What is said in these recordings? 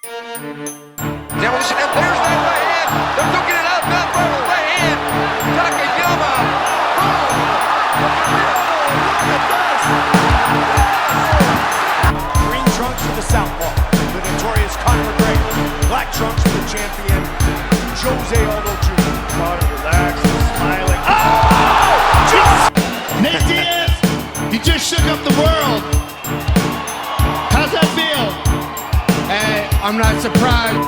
Demolition, and there's that right hand. They're cooking it out. Not by the right hand. Takayama. Green trunks for the southpaw, the notorious Conor McGregor. Black trunks for the champion, Jose Aldo Jr. Conor relaxed, smiling. Oh! Nate Diaz, you just shook up the world. How's that feel? Hey, I'm not surprised.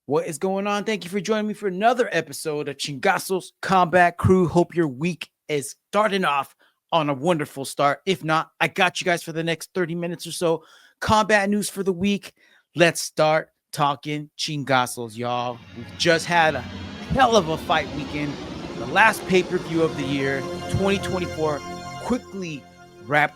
What is going on? Thank you for joining me for another episode of Chingasos Combat Crew. Hope your week is starting off on a wonderful start. If not, I got you guys for the next 30 minutes or so. Combat news for the week. Let's start talking Chingasos, y'all. We've just had a hell of a fight weekend. The last pay-per-view of the year, 2024, quickly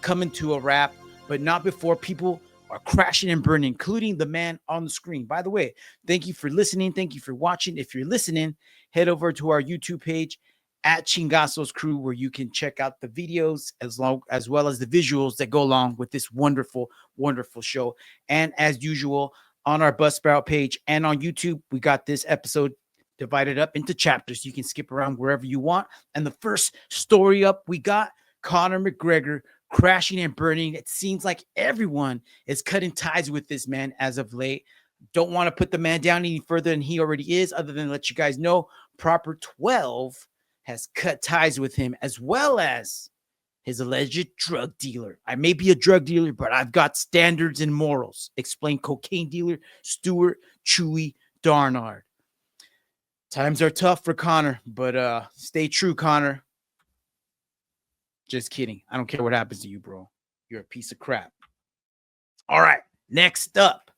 coming to a wrap, but not before people are crashing and burning, including the man on the screen. By the way, thank you for listening. Thank you for watching. If you're listening, head over to our YouTube page at Chingasos Crew, where you can check out the videos as well as the visuals that go along with this wonderful, wonderful show. And as usual, on our Buzzsprout page and on YouTube, we got this episode divided up into chapters. You can skip around wherever you want. And the first story up, we got Conor McGregor crashing and burning. It seems like everyone is cutting ties with this man as of late. Don't want to put the man down any further than he already is, other than let you guys know Proper 12 has cut ties with him, as well as his alleged drug dealer. I may be a drug dealer, but I've got standards and morals. Explain cocaine dealer Stuart Chewy Darnard. Times are tough for Conor, but stay true, Conor. Just kidding. I don't care what happens to you, bro. You're a piece of crap. All right. Next up,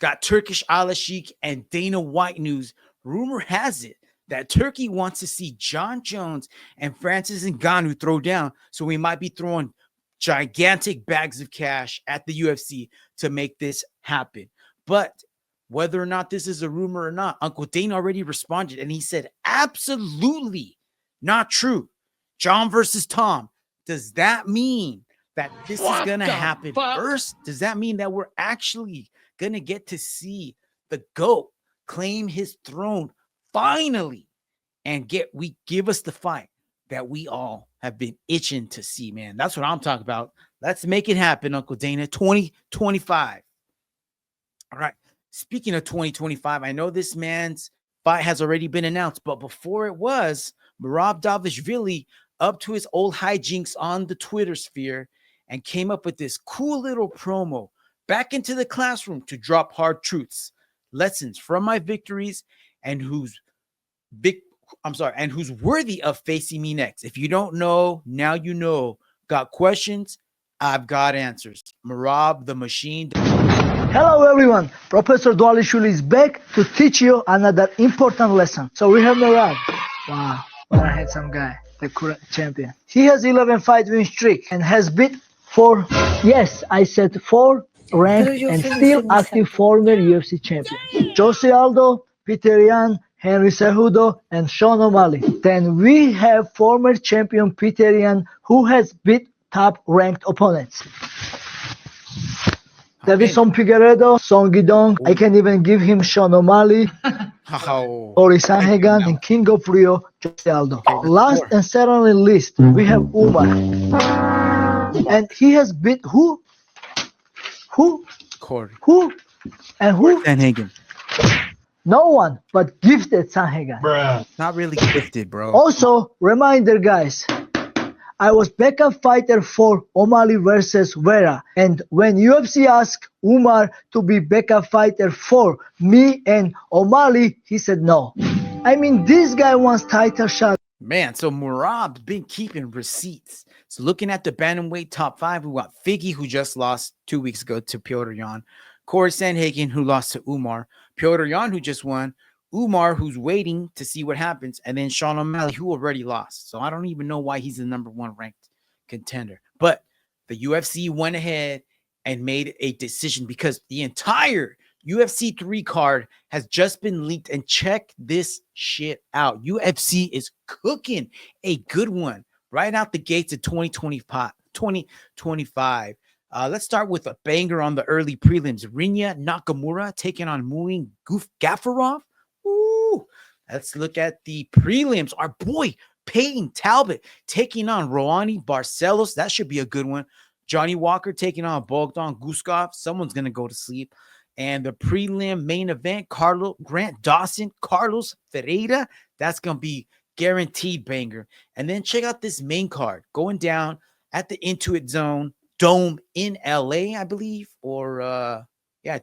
got Turkish Ala Sheikh and Dana White news. Rumor has it that Turkey wants to see Jon Jones and Francis Ngannou throw down. So we might be throwing gigantic bags of cash at the UFC to make this happen. But whether or not this is a rumor or not, Uncle Dana already responded, and he said, absolutely not true. John versus Tom. Does that mean that this is going to happen first? Does that mean that we're actually going to get to see the GOAT claim his throne finally and give us the fight that we all have been itching to see, man? That's what I'm talking about. Let's make it happen, Uncle Dana. 2025. All right. Speaking of 2025, I know this man's fight has already been announced, but before it was, Merab Davishvili up to his old hijinks on the Twitter sphere and came up with this cool little promo back into the classroom to drop hard truths, lessons from my victories, and who's worthy of facing me next. If you don't know, now you know. Got questions? I've got answers. Merab the Machine. Hello everyone, Professor Dualishvili is back to teach you another important lesson. So we have Merab. Wow, what a handsome guy, the current champion. He has 11 fight win streak and has beat 4 ranked and still active former UFC champion. Jose Aldo, Petr Yan, Henry Cejudo, and Sean O'Malley. Then we have former champion Petr Yan, who has beat top ranked opponents. Davison Figueiredo, Song Gidong, I can even give him Sean O'Malley, Ori Sanhagan, and King of Rio, Jose Aldo. Last and certainly least, we have Umar. And he has beat who? Corey. Who? And who? Sanhagan. No one but gifted Sanhagan. Bruh. Not really gifted, bro. Also, reminder guys, I was backup fighter for O'Malley versus Vera. And when UFC asked Umar to be backup fighter for me and O'Malley, he said no. I mean, this guy wants title shot. Man, so Merab's been keeping receipts. So looking at the bantamweight top 5, we got Figgy, who just lost 2 weeks ago to Petr Yan. Corey Sanhagan, who lost to Umar. Petr Yan, who just won. Umar, who's waiting to see what happens, and then Sean O'Malley, who already lost. So I don't even know why he's the number 1 ranked contender. But the UFC went ahead and made a decision because the entire UFC 3 card has just been leaked, and check this shit out. UFC is cooking a good one right out the gates of 2025. Let's start with a banger on the early prelims. Rinya Nakamura taking on Muin Gaffarov. Ooh, let's look at the prelims. Our boy Peyton Talbot taking on Rouhani Barcelos. That should be a good one. Johnny Walker taking on Bogdan Guskov. Someone's going to go to sleep. And the prelim main event, Grant Dawson, Carlos Pereira. That's going to be guaranteed banger. And then check out this main card going down at the Intuit Zone Dome in LA, I believe, or I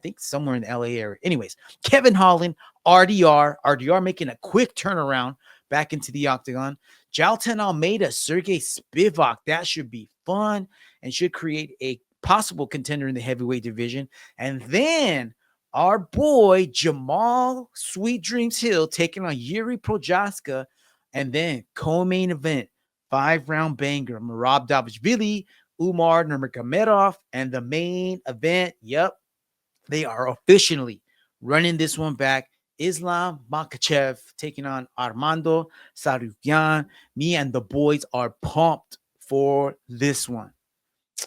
think somewhere in the LA area. Anyways, Kevin Holland, RDR making a quick turnaround back into the octagon. Jalton Almeida, Sergey Spivak. That should be fun and should create a possible contender in the heavyweight division. And then our boy Jamahal Sweet Dreams Hill taking on Yuri Prochaska. And then co-main event, 5-round banger, Merab Davishvili, Umar Nurmagomedov, and the main event, they are officially running this one back. Islam Makhachev taking on Armando Tsarukyan. Me and the boys are pumped for this one.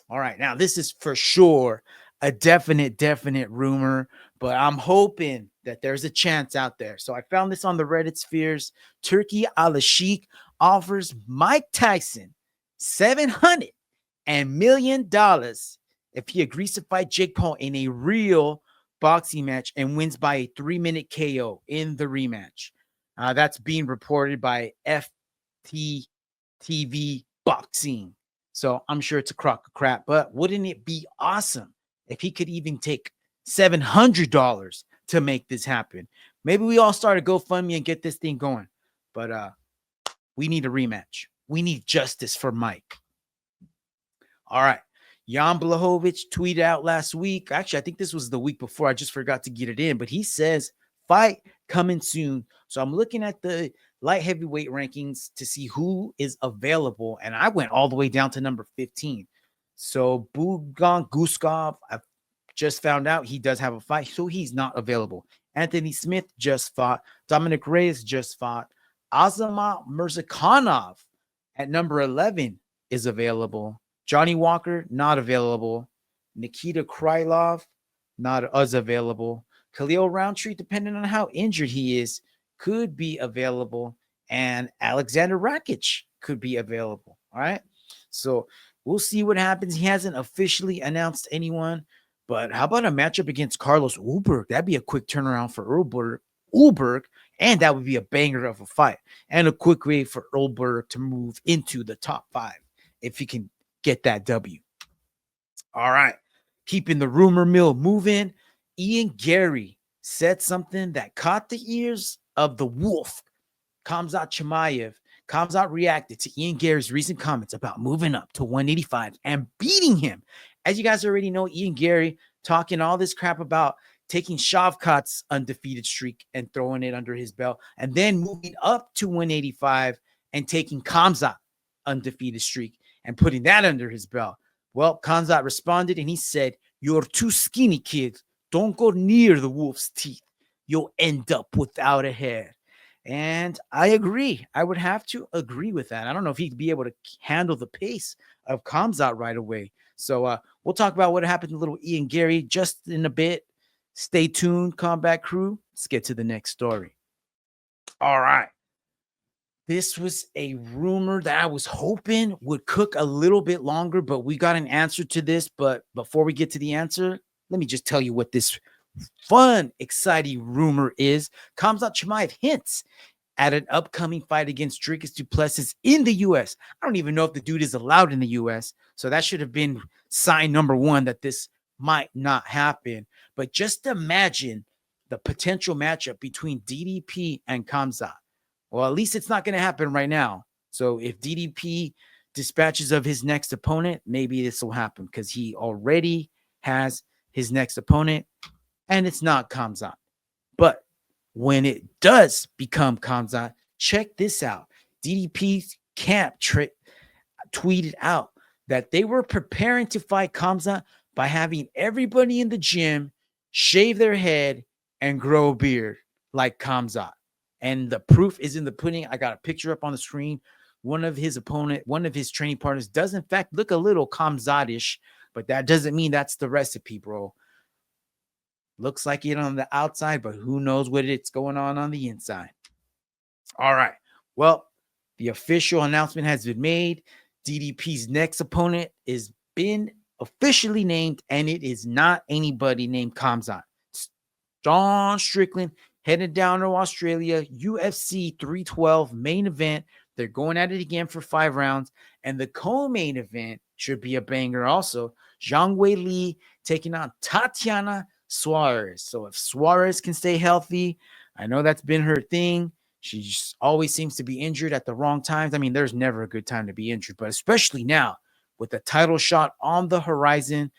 All right, now this is for sure a definite rumor, but I'm hoping that there's a chance out there. So I found this on the Reddit spheres. Turki Al-Sheikh offers Mike Tyson $700 million if he agrees to fight Jake Paul in a real boxing match and wins by a 3-minute KO in the rematch. That's being reported by FTTV Boxing. So I'm sure it's a crock of crap, but wouldn't it be awesome if he could even take $700 to make this happen? Maybe we all start a GoFundMe and get this thing going, but we need a rematch. We need justice for Mike. All right. Jan Blachowicz tweeted out last week. Actually, I think this was the week before. I just forgot to get it in, but he says fight coming soon. So I'm looking at the light heavyweight rankings to see who is available. And I went all the way down to number 15. So Bogdan Guskov, I just found out he does have a fight, so he's not available. Anthony Smith just fought. Dominic Reyes just fought. Azamat Murzakanov at number 11 is available. Johnny Walker, not available. Nikita Krylov, not as available. Khalil Roundtree, depending on how injured he is, could be available. And Alexander Rakic could be available. All right. So we'll see what happens. He hasn't officially announced anyone. But how about a matchup against Carlos Ulberg? That'd be a quick turnaround for Ulberg. And that would be a banger of a fight. And a quick way for Ulberg to move into the top 5 if he can get that W. All right. Keeping the rumor mill moving. Ian Garrys said something that caught the ears of the wolf, Khamzat Chimaev. Khamzat reacted to Ian Garrys' recent comments about moving up to 185 and beating him. As you guys already know, Ian Garrys talking all this crap about taking Shavkat's undefeated streak and throwing it under his belt, and then moving up to 185 and taking Khamzat undefeated streak and putting that under his belt. Well, Khamzat responded and he said, "You're too skinny, kid. Don't go near the wolf's teeth. You'll end up without a head." And I agree. I would have to agree with that. I don't know if he'd be able to handle the pace of Khamzat right away. So we'll talk about what happened to little Ian Garrys just in a bit. Stay tuned, Combat Crew. Let's get to the next story. All right. This was a rumor that I was hoping would cook a little bit longer, but we got an answer to this. But before we get to the answer, let me just tell you what this fun, exciting rumor is. Khamzat Chimaev hints at an upcoming fight against Dricus du Plessis in the U.S. I don't even know if the dude is allowed in the U.S., so that should have been sign number 1 that this might not happen. But just imagine the potential matchup between DDP and Khamzat. Well, at least it's not going to happen right now. So if DDP dispatches of his next opponent, maybe this will happen because he already has his next opponent, and it's not Khamzat. But when it does become Khamzat, check this out. DDP's camp tweeted out that they were preparing to fight Khamzat by having everybody in the gym shave their head and grow a beard like Khamzat. And the proof is in the pudding. I got a picture up on the screen. One of his training partners does in fact look a little Khamzat-ish, but that doesn't mean that's the recipe, bro. Looks like it on the outside, but who knows what it's going on the inside. All right. Well, the official announcement has been made. DDP's next opponent is been officially named, and it is not anybody named Khamzat. It's John Strickland headed down to Australia, UFC 312 main event. They're going at it again for 5 rounds, and the co-main event should be a banger also. Zhang Weili taking on Tatiana Suarez. So if Suarez can stay healthy, I know that's been her thing. She just always seems to be injured at the wrong times. I mean, there's never a good time to be injured, but especially now with the title shot on the horizon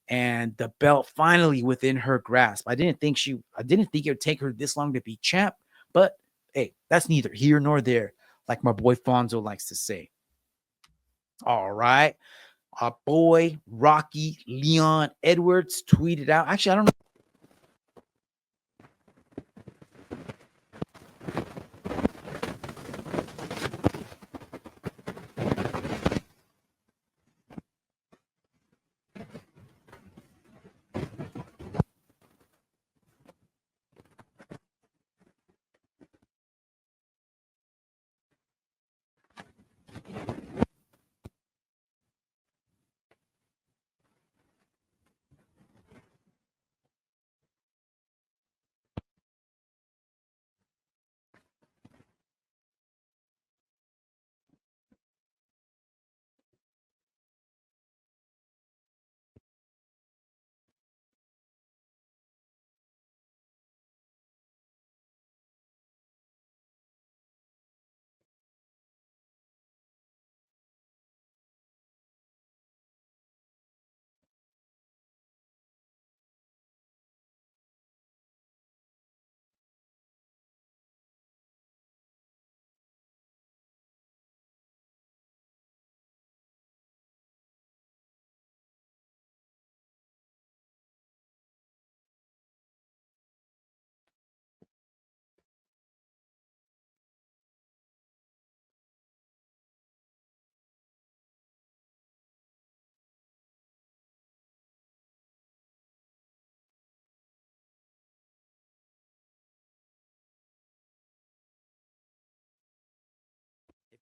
and the belt finally within her grasp. I didn't think it would take her this long to be champ, but hey, that's neither here nor there, like my boy Fonzo likes to say. All right. Our boy Rocky Leon Edwards tweeted out. Actually, I don't know.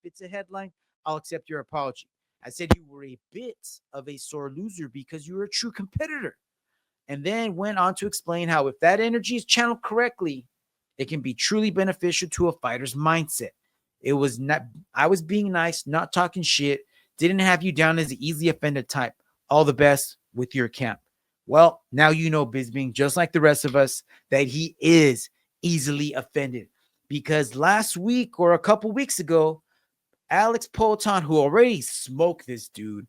If it's a headline, I'll accept your apology. I said you were a bit of a sore loser because you were a true competitor. And then went on to explain how if that energy is channeled correctly, it can be truly beneficial to a fighter's mindset. It was not, I was being nice, not talking shit, didn't have you down as an easily offended type. All the best with your camp. Well, now you know, Bisbing, just like the rest of us, that he is easily offended. Because last week or a couple weeks ago, Alex Poulton, who already smoked this dude,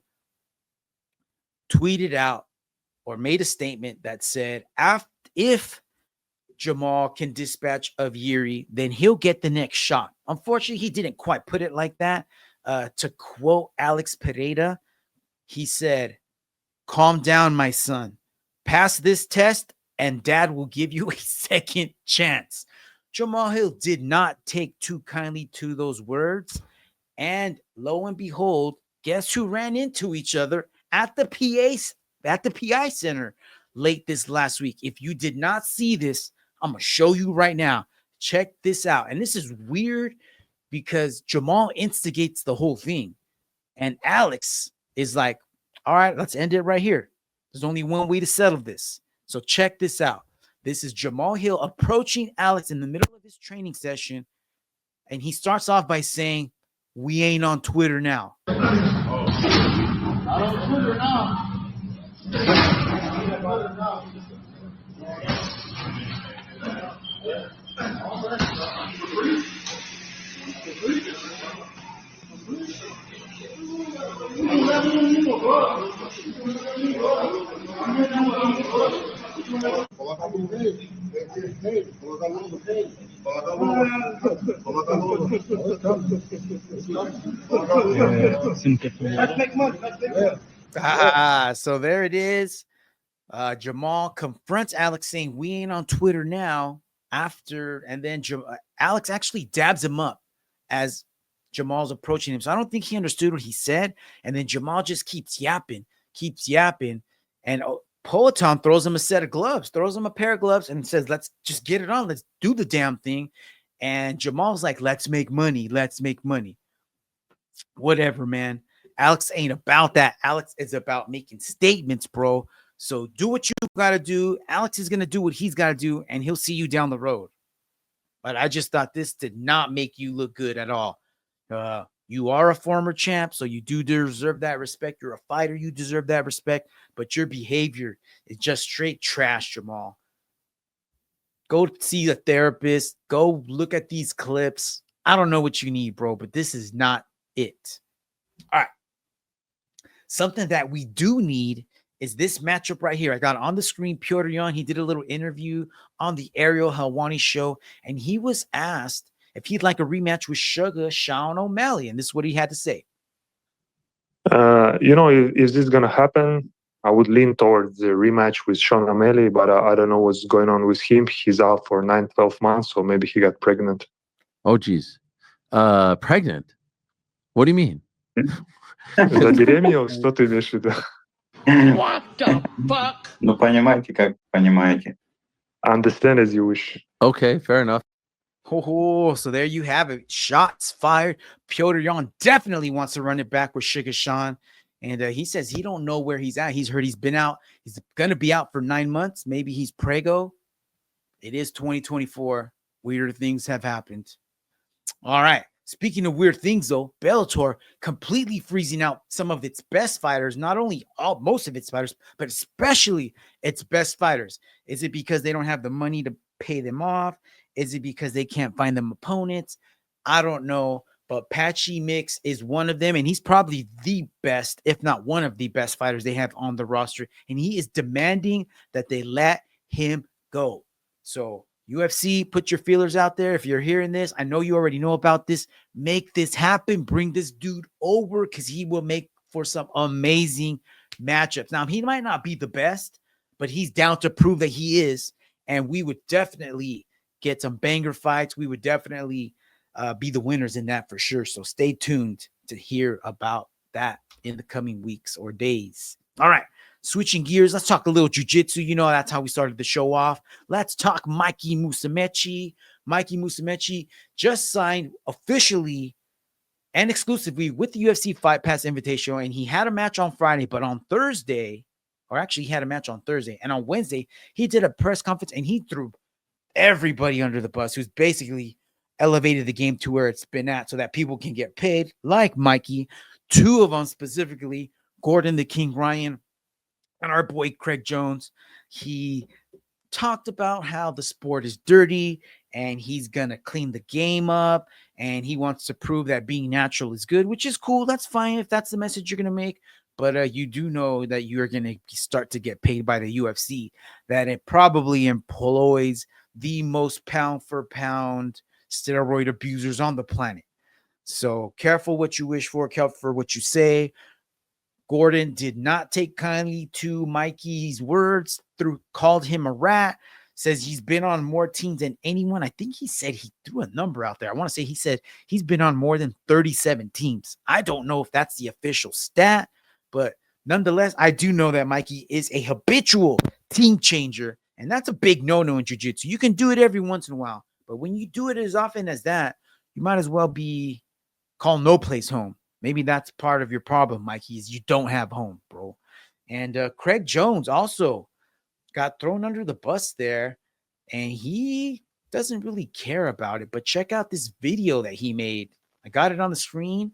tweeted out or made a statement that said, if Jamahal can dispatch of Yuri, then he'll get the next shot. Unfortunately, he didn't quite put it like that. To quote Alex Pereira, he said, "Calm down, my son. Pass this test and dad will give you a second chance." Jamahal Hill did not take too kindly to those words. And lo and behold, guess who ran into each other at the PI Center late this last week? If you did not see this, I'm going to show you right now. Check this out. And this is weird because Jamahal instigates the whole thing. And Alex is like, all right, let's end it right here. There's only one way to settle this. So check this out. This is Jamahal Hill approaching Alex in the middle of his training session. And he starts off by saying, "We ain't on Twitter now." Not on Twitter now. So there it is. Jamahal confronts Alex saying, "We ain't on Twitter now." And then Alex actually dabs him up as Jamal's approaching him. So I don't think he understood what he said. And then Jamahal just keeps yapping. And Poatan throws him a set of gloves, throws him a pair of gloves and says, "Let's just get it on. Let's do the damn thing." And Jamal's like, "Let's make money. Let's make money." Whatever, man. Alex ain't about that. Alex is about making statements, bro. So do what you got to do. Alex is going to do what he's got to do, and he'll see you down the road. But I just thought this did not make you look good at all. You are a former champ, so you do deserve that respect. You're a fighter. You deserve that respect. But your behavior is just straight trash, Jamahal. Go see a therapist. Go look at these clips. I don't know what you need, bro, but this is not it. All right. Something that we do need is this matchup right here. I got on the screen Petr Yan. He did a little interview on the Ariel Helwani show, and he was asked if he'd like a rematch with SUGA Sean O'Malley, and this is what he had to say. If this is going to happen, I would lean towards the rematch with Sean O'Malley, but I don't know what's going on with him. He's out for 9-12 months, so maybe he got pregnant. Oh, geez. Pregnant? What do you mean? За беременел, что ты имеешь в виду? What the fuck? Ну, понимаете, как понимаете. Understand as you wish. Okay, fair enough. Oh, so there you have it. Shots fired. Petr Yan definitely wants to run it back with SUGA Sean. And he says he don't know where he's at. He's heard he's been out. He's going to be out for 9 months. Maybe he's prego. It is 2024. Weird things have happened. All right. Speaking of weird things, though, Bellator completely freezing out some of its best fighters, not only most of its fighters, but especially its best fighters. Is it because they don't have the money to pay them off? Is it because they can't find them opponents? I don't know, but Patchy Mix is one of them, and he's probably the best, if not one of the best fighters they have on the roster, and he is demanding that they let him go. So UFC, put your feelers out there. If you're hearing this, I know you already know about this. Make this happen. Bring this dude over because he will make for some amazing matchups. Now, he might not be the best, but he's down to prove that he is, and we would definitely get some banger fights. We would definitely be the winners in that for sure. So stay tuned to hear about that in the coming weeks or days. All right. Switching gears, let's talk a little jiu-jitsu. You know, that's how we started the show off. Let's talk Mikey Musumeci. Mikey Musumeci just signed officially and exclusively with the UFC Fight Pass Invitational, and he had a match on Friday, but on Thursday, or actually he had a match on Thursday, and on Wednesday, he did a press conference, and he threw everybody under the bus, who's basically elevated the game to where it's been at so that people can get paid, like Mikey. Two of them specifically, Gordon the King Ryan, and our boy Craig Jones. He talked about how the sport is dirty and he's going to clean the game up and he wants to prove that being natural is good, which is cool. That's fine if that's the message you're going to make. But you do know that you're going to start to get paid by the UFC, that it probably employs the most pound for pound steroid abusers on the planet. So careful what you wish for, careful for what you say. Gordon did not take kindly to Mikey's words, called him a rat, says he's been on more teams than anyone. I think he said he threw a number out there. I want to say he said he's been on more than 37 teams. I don't know if that's the official stat, but nonetheless, I do know that Mikey is a habitual team changer, and that's a big no-no in jiu-jitsu. You can do it every once in a while, but when you do it as often as that, you might as well be called no place home. Maybe that's part of your problem, Mikey, is you don't have home, bro. And Craig Jones also got thrown under the bus there, and he doesn't really care about it. But check out this video that he made. I got it on the screen.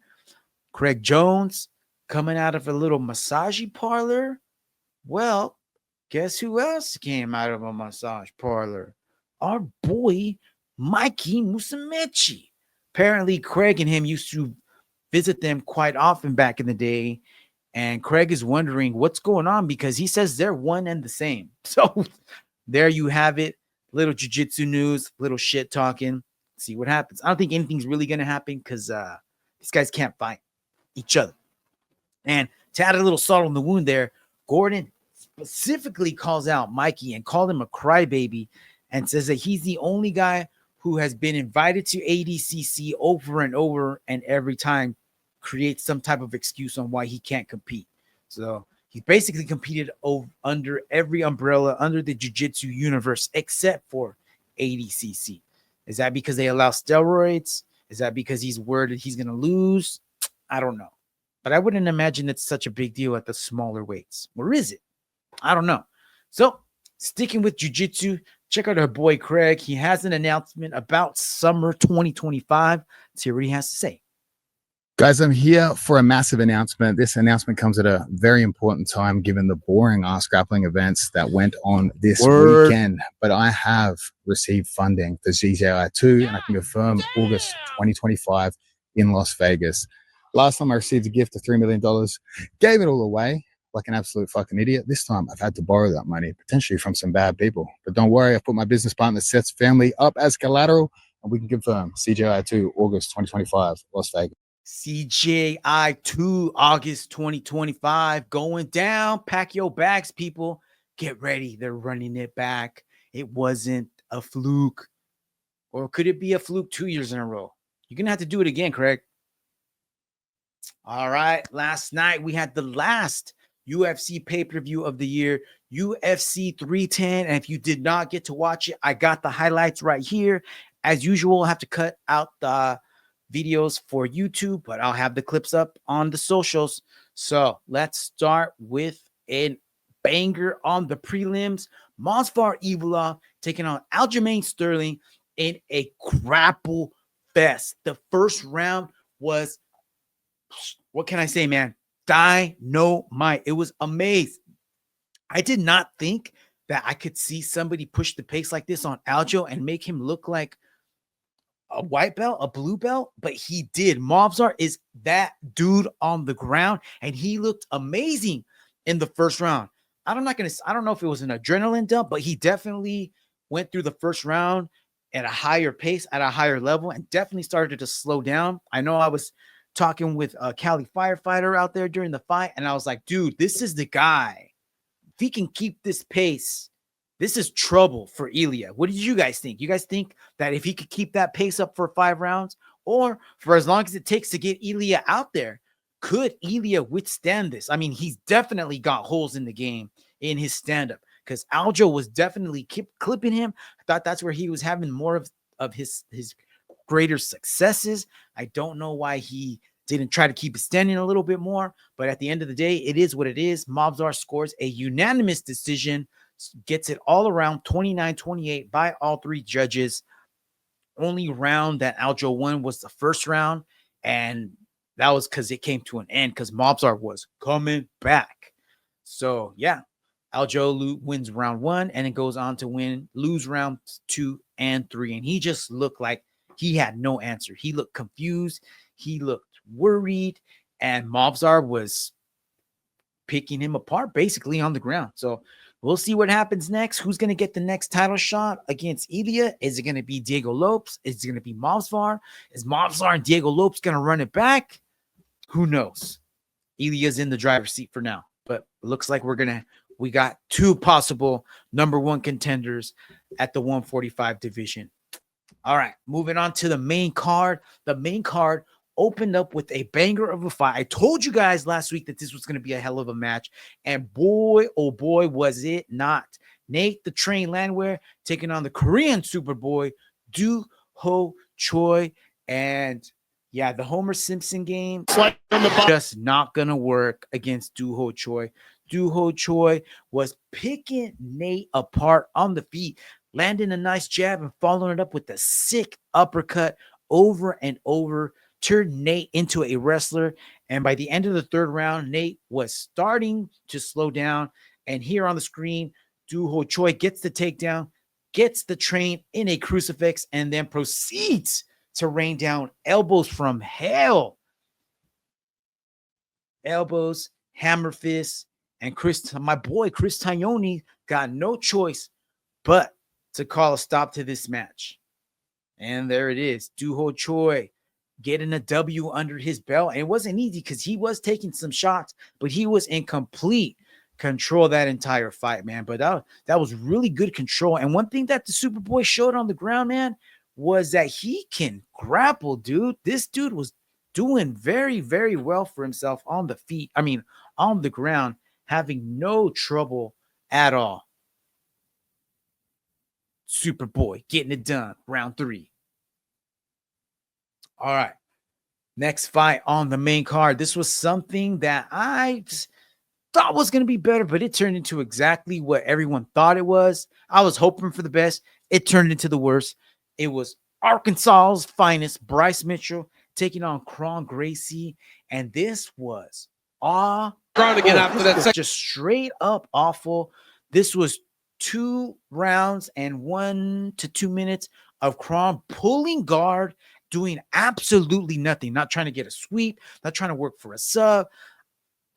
Craig Jones coming out of a little massage parlor. Well, guess who else came out of a massage parlor? Our boy, Mikey Musumeci. Apparently, Craig and him used to visit them quite often back in the day, and Craig is wondering what's going on because he says they're one and the same. So there you have it. Little jiu-jitsu news, little shit talking. See what happens. I don't think anything's really going to happen because these guys can't fight each other. And to add a little salt on the wound there, Gordon specifically calls out Mikey and called him a crybaby and says that he's the only guy who has been invited to ADCC over and over, and every time creates some type of excuse on why he can't compete. So he basically competed under every umbrella under the jiu-jitsu universe except for ADCC. Is that because they allow steroids? Is that because he's worried that he's going to lose? I don't know. But I wouldn't imagine it's such a big deal at the smaller weights. Or is it? I don't know. So sticking with jiu-jitsu, check out our boy Craig. He has an announcement about summer 2025. Let's hear what he has to say. Guys, I'm here for a massive announcement. This announcement comes at a very important time given the boring ass grappling events that went on this weekend. But I have received funding for CJI2, and I can confirm August 2025 in Las Vegas. Last time I received a gift of $3 million, gave it all away like an absolute fucking idiot. This time I've had to borrow that money, potentially from some bad people. But don't worry, I've put my business partner Seth's family up as collateral, and we can confirm CJI2 August 2025, Las Vegas. CJI2 August 2025 going down. Pack your bags, people. Get ready. They're running it back. It wasn't a fluke. Or could it be a fluke 2 years in a row? You're going to have to do it again, Craig. All right. Last night we had the last UFC pay-per-view of the year, UFC 310. And if you did not get to watch it, I got the highlights right here. As usual, I'll have to cut out the videos for YouTube, but I'll have the clips up on the socials. So let's start with a banger on the prelims. Movsar Evloev taking on Aljamain Sterling in a grapple fest. The first round was, what can I say, man? Dynamite. It was amazing. I did not think that I could see somebody push the pace like this on Aljo and make him look like a white belt, a blue belt, but he did. Movsar is that dude on the ground, and he looked amazing in the first round. I don't know if it was an adrenaline dump, but he definitely went through the first round at a higher pace, at a higher level, and definitely started to slow down. I know I was talking with a Cali firefighter out there during the fight, and I was like, dude, this is the guy. If he can keep this pace, this is trouble for Ilya. What did you guys think? You guys think that if he could keep that pace up for 5 rounds, or for as long as it takes to get Ilya out there, could Ilya withstand this? I mean, he's definitely got holes in the game in his stand-up, because Aljo was definitely clipping him. I thought that's where he was having more of his greater successes. I don't know why he didn't try to keep it standing a little bit more, but at the end of the day, it is what it is. Movsar scores a unanimous decision, gets it all around 29-28 by all 3 judges. Only round that Aljo won was the first round, and that was because it came to an end because Movsar was coming back. So yeah, Aljo wins round 1 and it goes on to lose rounds 2 and 3, and he just looked like he had no answer. He looked confused, he looked worried, and Movsar was picking him apart basically on the ground. So we'll see what happens next. Who's going to get the next title shot against Ilya? Is it going to be Diego Lopes? Is it going to be Movsar? Is Movsar and Diego Lopes going to run it back? Who knows? Ilya's in the driver's seat for now, but it looks like we got 2 possible number 1 contenders at the 145 division. All right, moving on to the main card. The main card opened up with a banger of a fight. I told you guys last week that this was going to be a hell of a match, and boy, oh boy, was it not. Nate the Train Landwehr taking on the Korean Superboy, Do Ho Choi, and yeah, the Homer Simpson game just not going to work against Do Ho Choi. Do Ho Choi was picking Nate apart on the feet, landing a nice jab and following it up with a sick uppercut over and over, turned Nate into a wrestler. And by the end of the 3rd round, Nate was starting to slow down. And here on the screen, Do Ho Choi gets the takedown, gets the train in a crucifix, and then proceeds to rain down elbows from hell. Elbows, hammer fists, and my boy Chris Tognoni got no choice but to call a stop to this match. And there it is. Do Ho Choi getting a W under his belt. And it wasn't easy because he was taking some shots, but he was in complete control that entire fight, man. But that was really good control. And one thing that the Superboy showed on the ground, man, was that he can grapple, dude. This dude was doing very, very well for himself on the feet. I mean, on the ground, having no trouble at all. Superboy getting it done. Round 3. All right. Next fight on the main card. This was something that I thought was going to be better, but it turned into exactly what everyone thought it was. I was hoping for the best. It turned into the worst. It was Arkansas's finest, Bryce Mitchell, taking on Kron Gracie. And this was Trying to get after that second. just straight up awful. This was 2 rounds and 1 to 2 minutes of Kron pulling guard, doing absolutely nothing, not trying to get a sweep, not trying to work for a sub.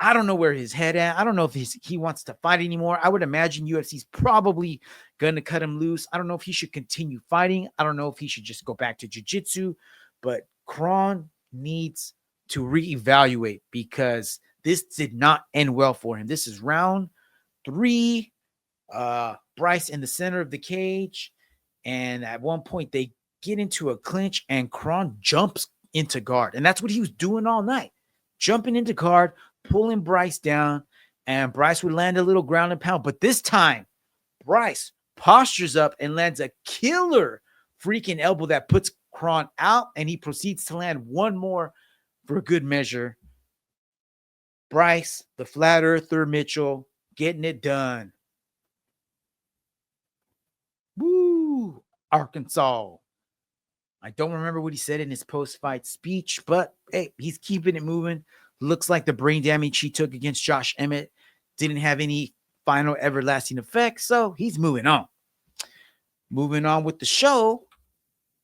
I don't know where his head at. I don't know if he wants to fight anymore. I would imagine UFC's probably going to cut him loose. I don't know if he should continue fighting. I don't know if he should just go back to jiu-jitsu, but Kron needs to reevaluate because this did not end well for him. This is round 3. Bryce in the center of the cage, and at one point they get into a clinch and Kron jumps into guard, and that's what he was doing all night, jumping into guard, pulling Bryce down, and Bryce would land a little ground and pound. But this time Bryce postures up and lands a killer freaking elbow that puts Kron out, and he proceeds to land one more for good measure. Bryce, the flat earther Mitchell, getting it done. Woo! Arkansas. I don't remember what he said in his post-fight speech, but hey, he's keeping it moving. Looks like the brain damage he took against Josh Emmett didn't have any final everlasting effect, so he's moving on. Moving on with the show,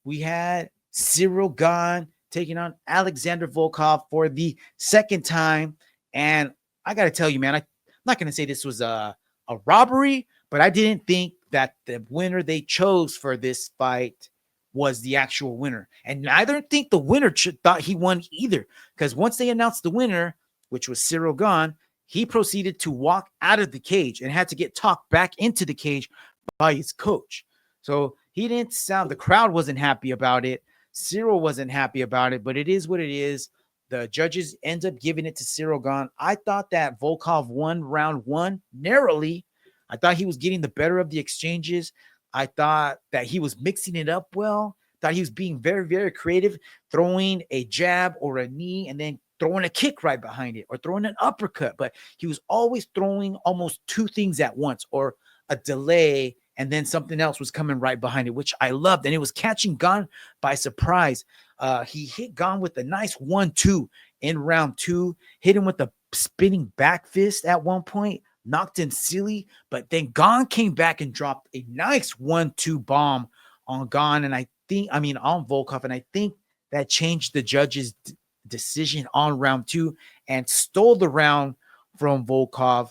we had Cyril Gane taking on Alexander Volkov for the second time. And I got to tell you, man, I'm not going to say this was a robbery, but I didn't think that the winner they chose for this fight was the actual winner. And I don't think the winner thought he won either, because once they announced the winner, which was Cyril Gane, he proceeded to walk out of the cage and had to get talked back into the cage by his coach. So he didn't sound, the crowd wasn't happy about it. Cyril wasn't happy about it, but it is what it is. The judges end up giving it to Cyril Gane. I thought that Volkov won round 1 narrowly. I thought he was getting the better of the exchanges. I thought that he was mixing it up well. Thought he was being very, very creative, throwing a jab or a knee and then throwing a kick right behind it or throwing an uppercut. But he was always throwing almost 2 things at once, or a delay and then something else was coming right behind it, which I loved. And it was catching Gane by surprise. He hit Gane with a nice 1-2 in round 2, hit him with a spinning back fist at one point, knocked him silly, but then Gane came back and dropped a nice 1-2 bomb on Gane. And on Volkov. And I think that changed the judge's decision on round 2 and stole the round from Volkov.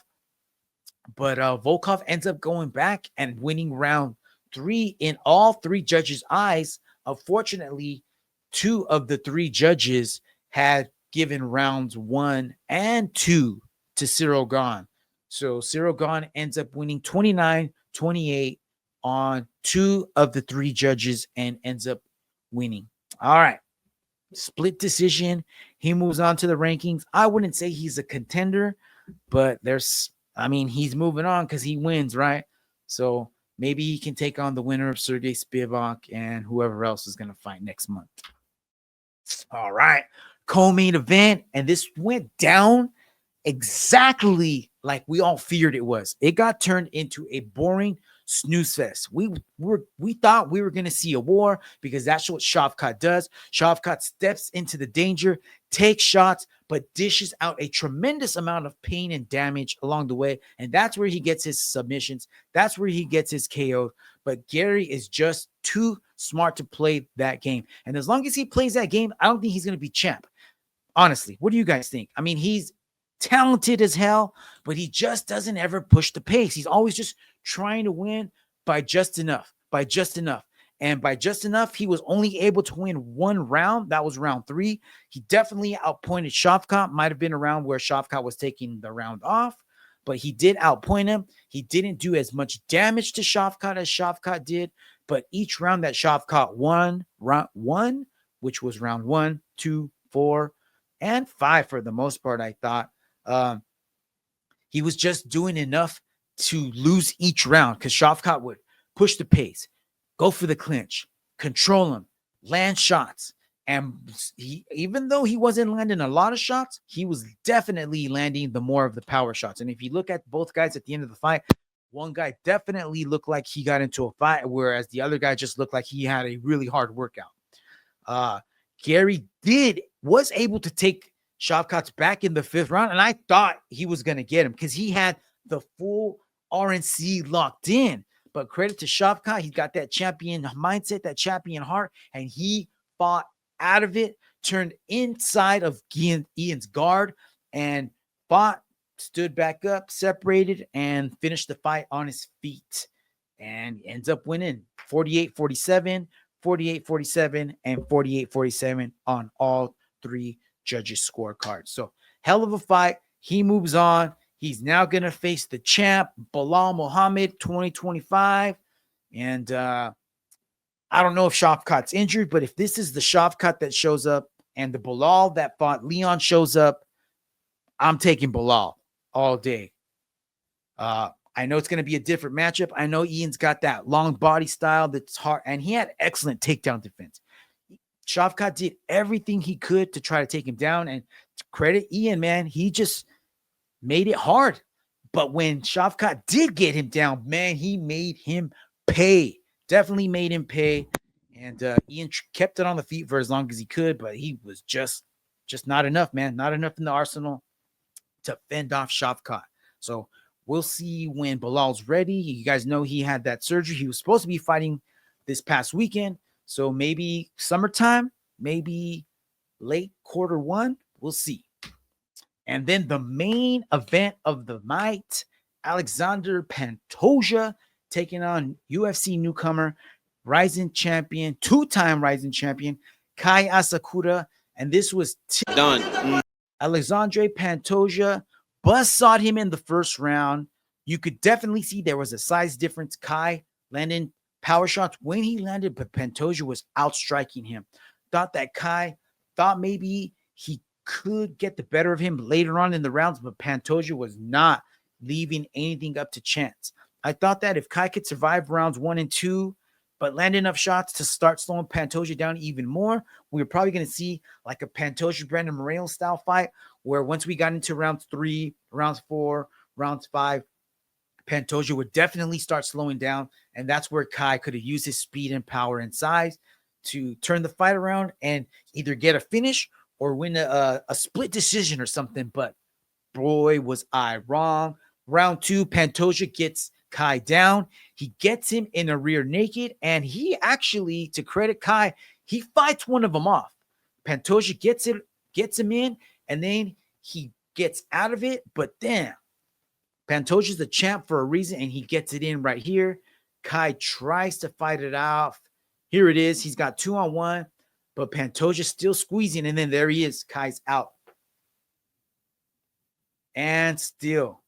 But Volkov ends up going back and winning round 3 in all 3 judges' eyes. Unfortunately, 2 of the 3 judges had given rounds 1 and 2 to Cyril Gane. So Cyril Gane ends up winning 29-28 on 2 of the 3 judges and ends up winning. All right. Split decision. He moves on to the rankings. I wouldn't say he's a contender, but he's moving on because he wins, right? So maybe he can take on the winner of Sergey Spivak and whoever else is going to fight next month. All right. Co-main event. And this went down exactly like we all feared it was. It got turned into a boring snooze fest. We thought we were going to see a war because that's what Shavkat does. Shavkat steps into the danger, takes shots, but dishes out a tremendous amount of pain and damage along the way. And that's where he gets his submissions. That's where he gets his KO. But Gary is just too smart to play that game. And as long as he plays that game, I don't think he's going to be champ. Honestly, what do you guys think? I mean, he's talented as hell, but he just doesn't ever push the pace. He's always just trying to win by just enough. And by just enough, he was only able to win 1 round. That was round 3. He definitely outpointed Shavkat. Might have been a round where Shavkat was taking the round off, but he did outpoint him. He didn't do as much damage to Shavkat as Shavkat did, but each round that Shavkat won, which was round 1, 2, 4, and 5 for the most part, I thought. He was just doing enough to lose each round because Shavkat would push the pace, go for the clinch, control him, land shots. And he, even though he wasn't landing a lot of shots, he was definitely landing the more of the power shots. And if you look at both guys at the end of the fight, one guy definitely looked like he got into a fight, whereas the other guy just looked like he had a really hard workout. Gary was able to take Shavkat's back in the 5th round, and I thought he was going to get him because he had the full RNC locked in. But credit to Shavkat, he got that champion mindset, that champion heart, and he fought out of it, turned inside of Ian's guard, and fought, stood back up, separated, and finished the fight on his feet. And ends up winning 48-47, 48-47, and 48-47 on all 3 judges' scorecards. So hell of a fight. He moves on. He's now going to face the champ, Belal Muhammad, 2025. And I don't know if Shavkat's injured, but if this is the Shavkat that shows up and the Belal that fought Leon shows up, I'm taking Belal all day. I know it's going to be a different matchup. I know Ian's got that long body style that's hard, and he had excellent takedown defense. Shavkat did everything he could to try to take him down, and to credit Ian, man, he just made it hard. But when Shavkat did get him down, man, he made him pay. Definitely made him pay. And Ian kept it on the feet for as long as he could, but he was just not enough, man. Not enough in the arsenal to fend off Shavkat. So we'll see when Belal's ready. You guys know he had that surgery. He was supposed to be fighting this past weekend. So maybe summertime, maybe late Q1. We'll see. And then the main event of the night, Alexander Pantoja taking on UFC newcomer, rising champion, 2-time rising champion, Kai Asakura. And this was done. Alexandre Pantoja buzzsawed him in the first round. You could definitely see there was a size difference. Kai landing power shots when he landed, but Pantoja was outstriking him. Thought that Kai thought maybe he could get the better of him later on in the rounds, but Pantoja was not leaving anything up to chance. I thought that if Kai could survive rounds 1 and 2, but land enough shots to start slowing Pantoja down even more, we were probably going to see like a Pantoja Brandon Moreno style fight, where once we got into rounds 3, rounds 4, rounds 5, Pantoja would definitely start slowing down, and that's where Kai could have used his speed and power and size to turn the fight around and either get a finish or win a split decision or something. But boy, was I wrong. Round 2, Pantoja gets Kai down. He gets him in a rear naked, and he actually, to credit Kai, he fights one of them off. Pantoja gets him in, and then he gets out of it. But damn, Pantoja's the champ for a reason, and he gets it in right here. Kai tries to fight it off. Here it is. He's got 2-on-1, but Pantoja's still squeezing, and then there he is. Kai's out. And still.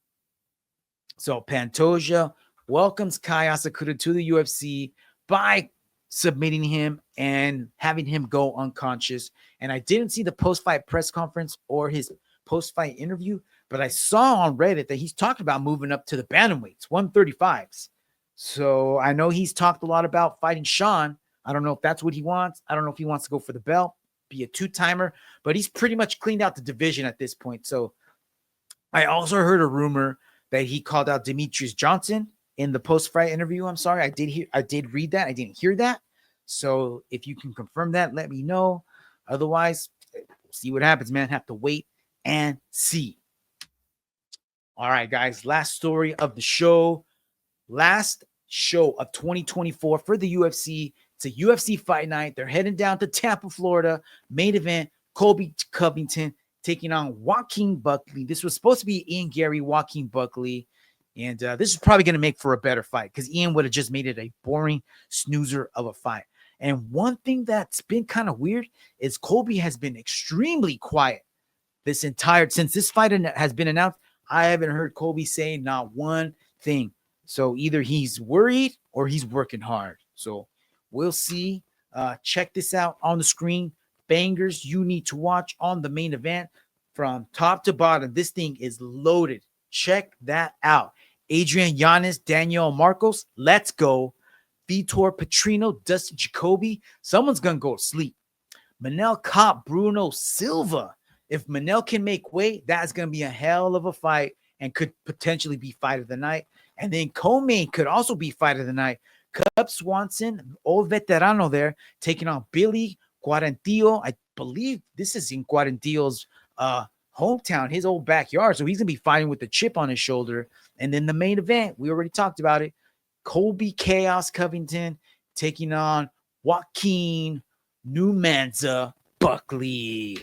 So Pantoja welcomes Kai Asakura to the UFC by submitting him and having him go unconscious. And I didn't see the post-fight press conference or his post-fight interview, but I saw on Reddit that he's talking about moving up to the bantamweights, 135s. So I know he's talked a lot about fighting Sean. I don't know if that's what he wants. I don't know if he wants to go for the belt, be a 2-timer, but he's pretty much cleaned out the division at this point. So I also heard a rumor that he called out Demetrius Johnson in the post-fight interview. I'm sorry, I did read that. I didn't hear that. So if you can confirm that, let me know. Otherwise, we'll see what happens, man. Have to wait and see. All right, guys. Last story of the show. Last show of 2024 for the UFC. It's a UFC fight night. They're heading down to Tampa, Florida. Main event, Colby Covington taking on Joaquin Buckley. This was supposed to be Ian Garrys, Joaquin Buckley. And this is probably going to make for a better fight because Ian would have just made it a boring snoozer of a fight. And one thing that's been kind of weird is Colby has been extremely quiet since this fight has been announced. I haven't heard Colby say not one thing. So either he's worried or he's working hard. So we'll see. Check this out on the screen. Bangers you need to watch on the main event from top to bottom. This thing is loaded. Check that out. Adrian Yanez, Daniel Marcos, let's go. Vitor Petrino, Dustin Jacoby. Someone's going to go to sleep. Manel Kape, Bruno Silva. If Manel can make weight, that's going to be a hell of a fight and could potentially be fight of the night. And then co-main could also be fight of the night. Cub Swanson, old veterano there, taking on Billy Quarantillo. I believe this is in Quarantillo's hometown, his old backyard. So he's going to be fighting with the chip on his shoulder. And then the main event, we already talked about it. Colby Chaos Covington taking on Joaquin Numanza Buckley.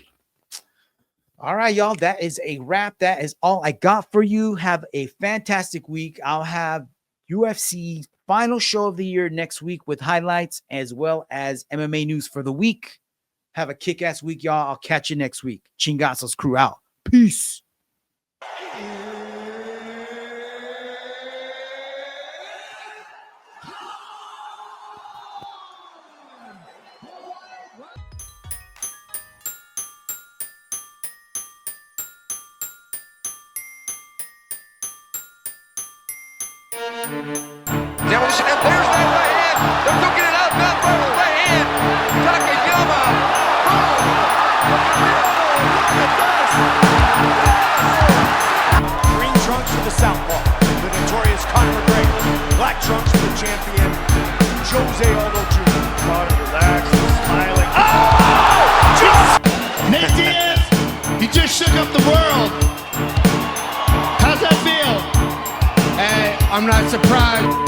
All right, y'all. That is a wrap. That is all I got for you. Have a fantastic week. I'll have UFC final show of the year next week with highlights as well as MMA news for the week. Have a kick-ass week, y'all. I'll catch you next week. Chingasos Crew out. Peace. Demolition, and there's that right hand. They're looking it out. Mount Rival right hand. Takayama. Green trunks for the southpaw, the notorious Conor McGregor. Black trunks for the champion, Jose Aldo Jr. Conor relaxed, smiling. Oh! Nate Diaz, he just shook up the world. How's that feel? Hey, I'm not surprised.